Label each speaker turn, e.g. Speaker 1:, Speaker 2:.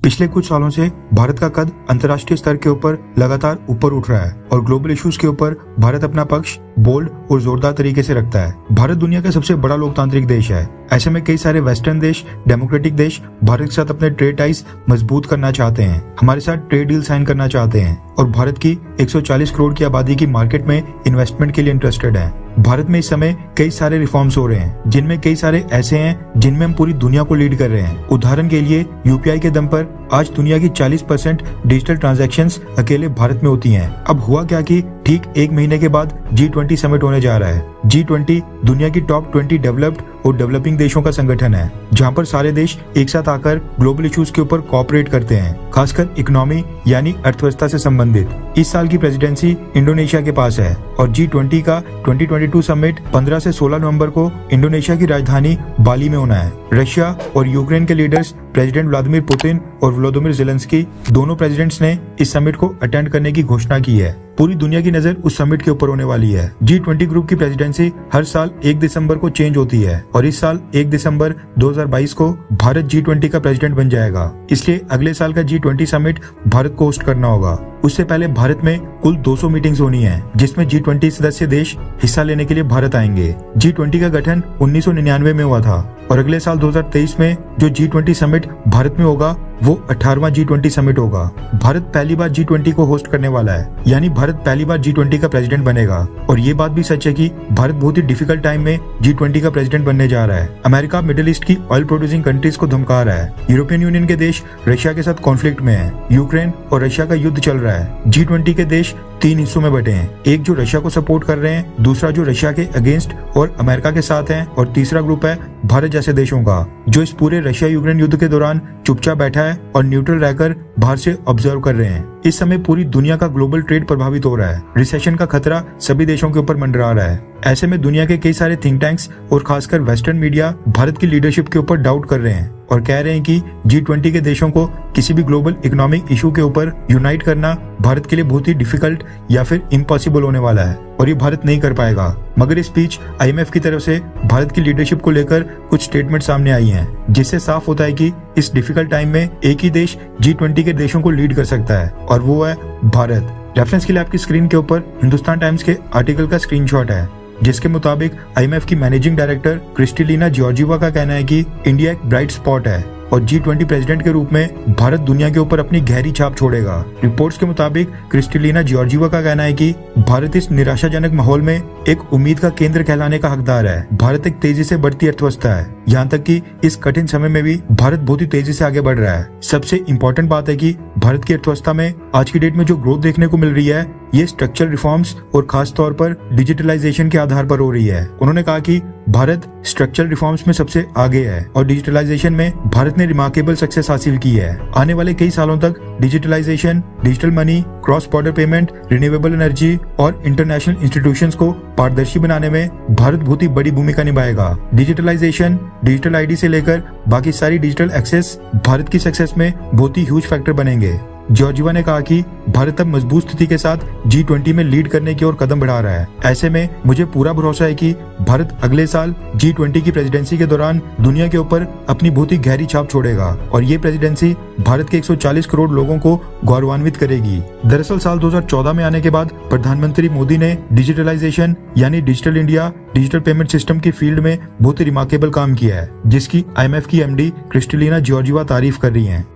Speaker 1: पिछले कुछ सालों से भारत का कद अंतर्राष्ट्रीय स्तर के ऊपर लगातार ऊपर उठ रहा है और ग्लोबल इश्यूज के ऊपर भारत अपना पक्ष बोल्ड और जोरदार तरीके से रखता है। भारत दुनिया का सबसे बड़ा लोकतांत्रिक देश है। ऐसे में कई सारे वेस्टर्न देश, डेमोक्रेटिक देश भारत के साथ अपने ट्रेड टाइज मजबूत करना चाहते हैं, हमारे साथ ट्रेड डील साइन करना चाहते हैं और भारत की 140 करोड़ की आबादी की मार्केट में इन्वेस्टमेंट के लिए इंटरेस्टेड है। भारत में इस समय कई सारे रिफॉर्म्स हो रहे हैं, जिनमें कई सारे ऐसे हैं जिनमें हम पूरी दुनिया को लीड कर रहे हैं। उदाहरण के लिए यूपीआई के दम पर आज दुनिया की 40% डिजिटल ट्रांजैक्शंस अकेले भारत में होती हैं। अब हुआ क्या कि ठीक एक महीने के बाद G20 समिट होने जा रहा है। G20 दुनिया की टॉप 20 डेवलप्ड और डेवलपिंग देशों का संगठन है, जहां पर सारे देश एक साथ आकर ग्लोबल इश्यूज के ऊपर कोऑपरेट करते हैं, खासकर इकोनॉमी यानी अर्थव्यवस्था से संबंधित। इस साल की प्रेसिडेंसी इंडोनेशिया के पास है और G20 का 2022 समिट 15 से 16 नवंबर को इंडोनेशिया की राजधानी बाली में होना है। रशिया और यूक्रेन के लीडर्स प्रेसिडेंट व्लादिमीर पुतिन और व्लादिमीर ज़ेलेंस्की दोनों प्रेसिडेंट्स ने इस समिट को अटेंड करने की घोषणा की है। पूरी दुनिया की नजर उस समिट के ऊपर होने वाली है। G20 ग्रुप की प्रेसिडेंसी हर साल 1 दिसंबर को चेंज होती है और इस साल 1 दिसंबर 2022 को भारत G20 का प्रेसिडेंट बन जाएगा। इसलिए अगले साल का G20 समिट भारत को होस्ट करना होगा। उससे पहले भारत में कुल 200 मीटिंग्स होनी है, जिसमें G20 सदस्य देश हिस्सा लेने के लिए भारत आएंगे। G20 का गठन 1999 में हुआ था और अगले साल 2023 में जो G20 समिट भारत में होगा वो 18वां G20 समिट होगा। भारत पहली बार G20 को होस्ट करने वाला है, यानी भारत पहली बार G20 का प्रेसिडेंट बनेगा। और ये बात भी सच है कि भारत बहुत ही डिफिकल्ट टाइम में G20 का प्रेसिडेंट बनने जा रहा है। अमेरिका मिडिल ईस्ट की ऑयल प्रोड्यूसिंग कंट्रीज को धमका रहा है। यूरोपियन यूनियन के देश रशिया के साथ कॉन्फ्लिक्ट में है। यूक्रेन और रशिया का युद्ध चल रहा है। G20 के देश 3 हिस्सों में बटे हैं, एक जो रशिया को सपोर्ट कर रहे हैं, दूसरा जो रशिया के अगेंस्ट और अमेरिका के साथ है और तीसरा ग्रुप है भारत जैसे देशों का, जो इस पूरे रशिया यूक्रेन युद्ध के दौरान चुपचाप बैठा है और न्यूट्रल रहकर बाहर से ऑब्जर्व कर रहे हैं। इस समय पूरी दुनिया का ग्लोबल ट्रेड प्रभावित हो रहा है। रिसेशन का खतरा सभी देशों के ऊपर मंडरा रहा है। ऐसे में दुनिया के कई सारे थिंक टैंक्स और खासकर वेस्टर्न मीडिया भारत की लीडरशिप के ऊपर डाउट कर रहे हैं और कह रहे हैं कि G20 के देशों को किसी भी ग्लोबल इकोनॉमिक इशू के ऊपर यूनाइट करना भारत के लिए बहुत ही डिफिकल्ट या फिर इम्पॉसिबल होने वाला है और ये भारत नहीं कर पाएगा। मगर इस बीच IMF की तरफ से भारत की लीडरशिप को लेकर कुछ स्टेटमेंट सामने आई हैं, जिससे साफ होता है कि इस डिफिकल्ट टाइम में एक ही देश G20 के देशों को लीड कर सकता है और वो है भारत। रेफरेंस के लिए आपकी स्क्रीन के ऊपर हिंदुस्तान टाइम्स के आर्टिकल का स्क्रीनशॉट है, जिसके मुताबिक IMF की मैनेजिंग डायरेक्टर क्रिस्टलिना जॉर्जिवा का कहना है कि इंडिया एक ब्राइट स्पॉट है और G20 प्रेसिडेंट के रूप में भारत दुनिया के ऊपर अपनी गहरी छाप छोड़ेगा। रिपोर्ट्स के मुताबिक क्रिस्टलिना जॉर्जिवा का कहना है कि भारत इस निराशाजनक माहौल में एक उम्मीद का केंद्र कहलाने का हकदार है। भारत एक तेजी से बढ़ती अर्थव्यवस्था है, यहाँ तक कि इस कठिन समय में भी भारत बहुत ही तेजी से आगे बढ़ रहा है। सबसे इम्पोर्टेंट बात है कि भारत की अर्थव्यवस्था में आज की डेट में जो ग्रोथ देखने को मिल रही है, ये स्ट्रक्चरल रिफॉर्म्स और खास तौर पर डिजिटलाइजेशन के आधार पर हो रही है। उन्होंने कहा कि भारत स्ट्रक्चरल रिफॉर्म्स में सबसे आगे है और डिजिटलाइजेशन में भारत ने रिमार्केबल सक्सेस हासिल की है। आने वाले कई सालों तक digitalisation, digital money, cross border payment, renewable energy और इंटरनेशनल इंस्टीट्यूशंस को पारदर्शी बनाने में भारत बहुत ही बड़ी भूमिका निभाएगा। डिजिटलाइजेशन, डिजिटल आईडी से लेकर बाकी सारी डिजिटल एक्सेस भारत की सक्सेस में बहुत ही ह्यूज फैक्टर बनेंगे। जॉर्जिवा ने कहा कि भारत अब मजबूत स्थिति के साथ G20 में लीड करने की ओर कदम बढ़ा रहा है। ऐसे में मुझे पूरा भरोसा है कि भारत अगले साल G20 की प्रेसिडेंसी के दौरान दुनिया के ऊपर अपनी बहुत ही गहरी छाप छोड़ेगा और ये प्रेसिडेंसी भारत के 140 करोड़ लोगों को गौरवान्वित करेगी। दरअसल साल 2014 में आने के बाद प्रधानमंत्री मोदी ने डिजिटलाइजेशन यानी digital India, digital payment system की फील्ड में बहुत ही रिमार्केबल काम किया है, जिसकी IMF की MD क्रिस्टलिना जॉर्जिवा तारीफ कर रही हैं।